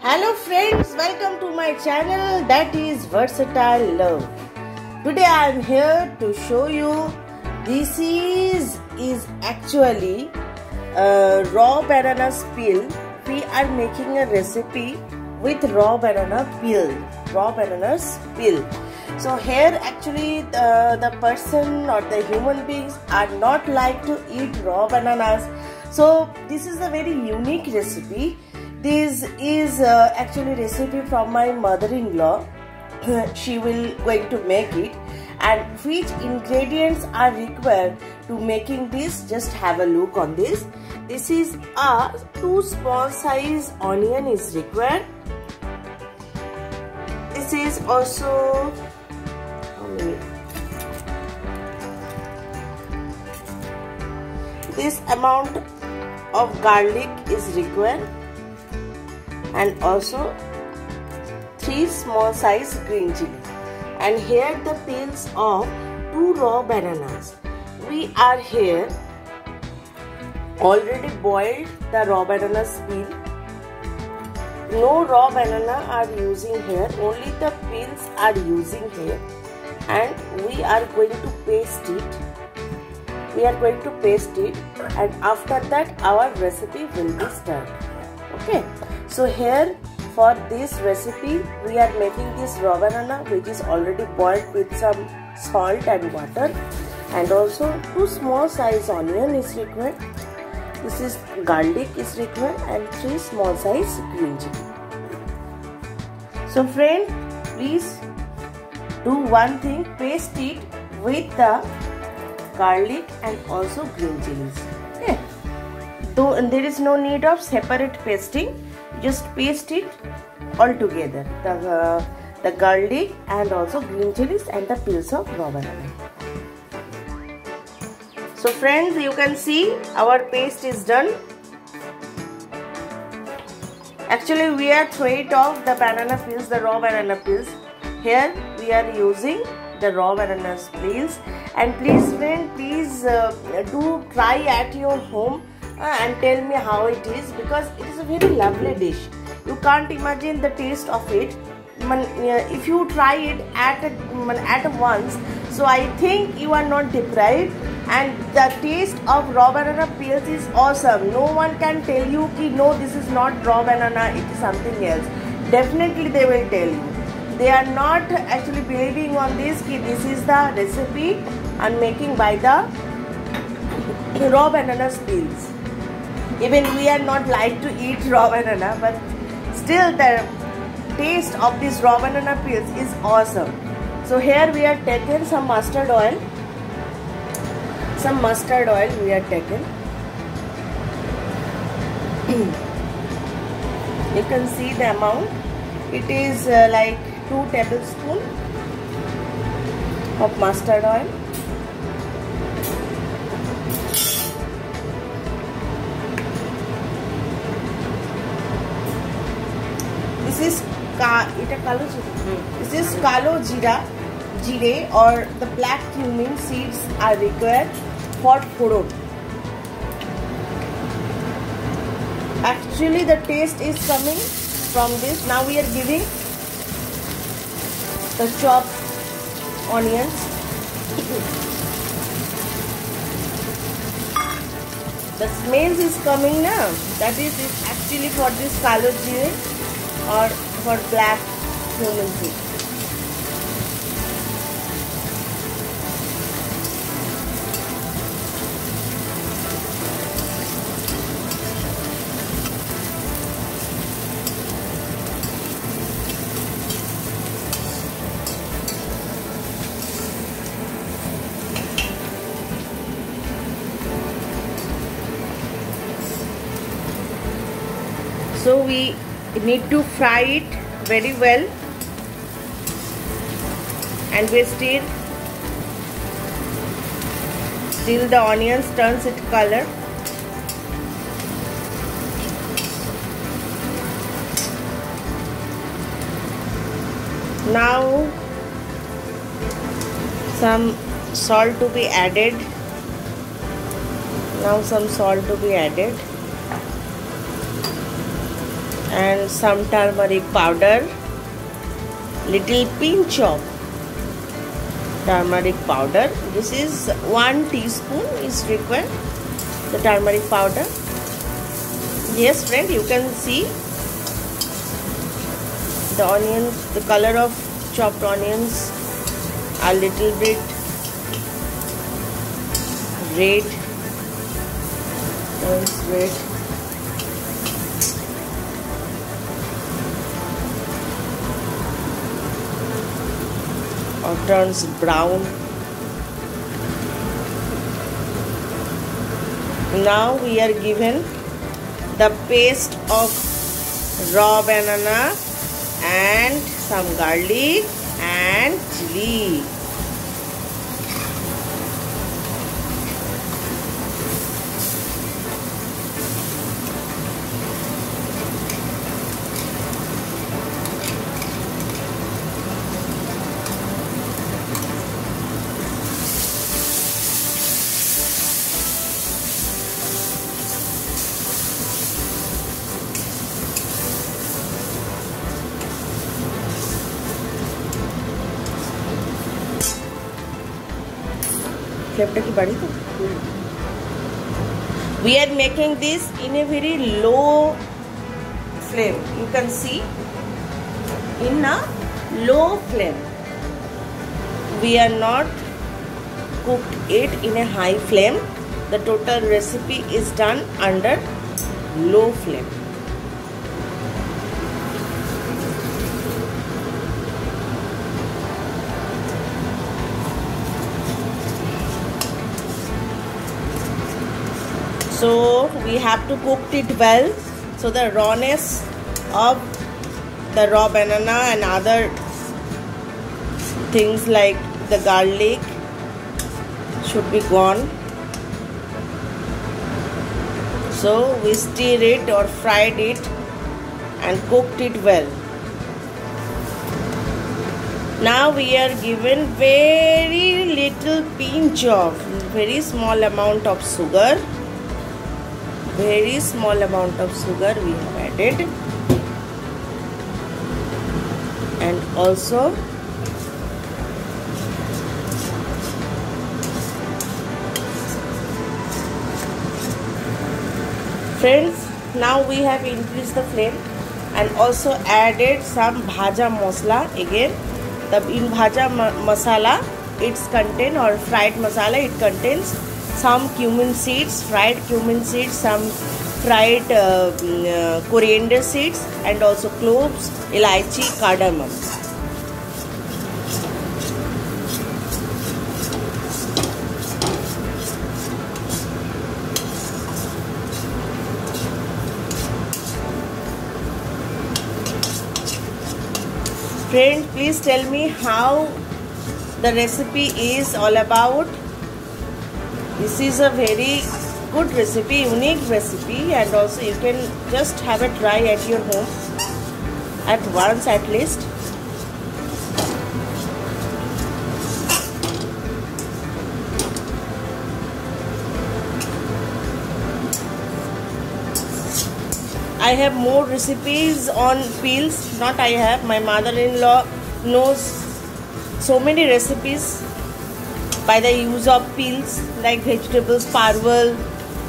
Hello friends, welcome to my channel that is Versatile Love. Today I am here to show you this is actually raw banana peel. We are making a recipe with raw banana peel. So here actually the person or the human beings are not like to eat raw bananas. So this is a very unique recipe. This is actually recipe from my mother-in-law. She will going to make it, and which ingredients are required to making this, just have a look on this. This is a 2 small size onion is required. This is also this amount of garlic is required, and also 3 small size green chili, and here the peels of 2 raw bananas. We are here already boiled the raw bananas peel. No raw banana are using here, only the peels are using here, and we are going to paste it. And after that our recipe will be started. Okay, so here for this recipe we are making this raw banana which is already boiled with some salt and water, and also 2 small size onion is required. This is garlic is required, and 3 small size green chili. So friend, please do one thing, paste it with the garlic and also green chilies. Okay, though there is no need of separate pasting, just paste it all together, the garlic and also green chilies and the peels of raw banana. So friends, you can see our paste is done. Actually we are throwing off the banana peels, the raw banana peels. Here we are using the raw banana peels. And please friend, please do try at your home and tell me how it is, because it is a very lovely dish. You can't imagine the taste of it if you try it at once. So I think you are not deprived, and the taste of raw banana peels is awesome. No one can tell you ki no, this is not raw banana, it is something else. Definitely they will tell you. They are not actually believing on this ki this is the recipe and making by the raw banana peels. Even we are not like to eat raw banana, but still the taste of this raw banana peels is awesome. So here we are taken some mustard oil. We are taken. You can see the amount. It is like 2 tablespoons of mustard oil. This is kalo jeera or the black cumin seeds are required for foron. Actually the taste is coming from this. Now we are giving the chopped onions. The smell is coming now. That is actually for this kalo jeera or for black cumin seed. So we need to fry it very well, and we stir till the onions turns its color. Now some salt to be added. and some turmeric powder, little pinch of turmeric powder. This is 1 teaspoon is required, the turmeric powder. Yes friend, you can see the onions, the color of chopped onions are little bit red, turns red. Or turns brown. Now we are given the paste of raw banana and some garlic and chili. We are making this in a very low flame. You can see in a low flame. We are not cooked it in a high flame. The total recipe is done under low flame. So we have to cook it well, so the rawness of the raw banana and other things like the garlic should be gone. So we stir it or fried it and cooked it well. Now we are given very little pinch of, very small amount of sugar. Very small amount of sugar we have added, and also friends, now we have increased the flame and also added some bhaja masala again. The in bhaja masala it's contain, or fried masala, it contains some cumin seeds, fried cumin seeds, some fried coriander seeds, and also cloves, elaichi, cardamom. Friend, please tell me how the recipe is all about. This is a very good recipe, unique recipe, and also you can just have a try at your home at once at least. I have more recipes on peels, not I have, my mother-in-law knows so many recipes by the use of peels like vegetables, parval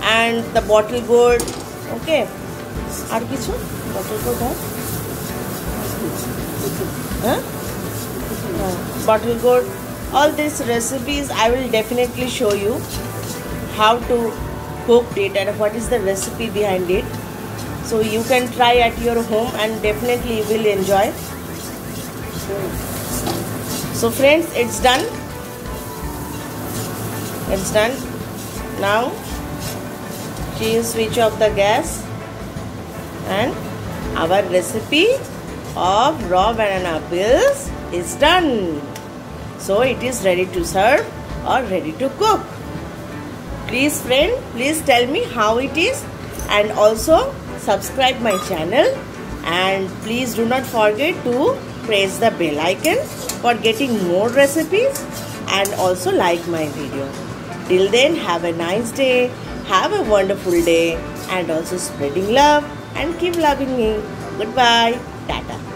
and the bottle gourd. Okay. Aar kichu? Bottle gourd hai? Huh? Bottle gourd. All these recipes I will definitely show you how to cook it and what is the recipe behind it. So you can try at your home and definitely you will enjoy. So friends, it's done. It's done. Now switch off the gas, and our recipe of raw banana peels is done. So it is ready to serve or ready to cook. Please friend, please tell me how it is, and also subscribe my channel, and please do not forget to press the bell icon for getting more recipes, and also like my video. Till then, have a nice day, have a wonderful day, and also spreading love and keep loving me. Goodbye. Tata.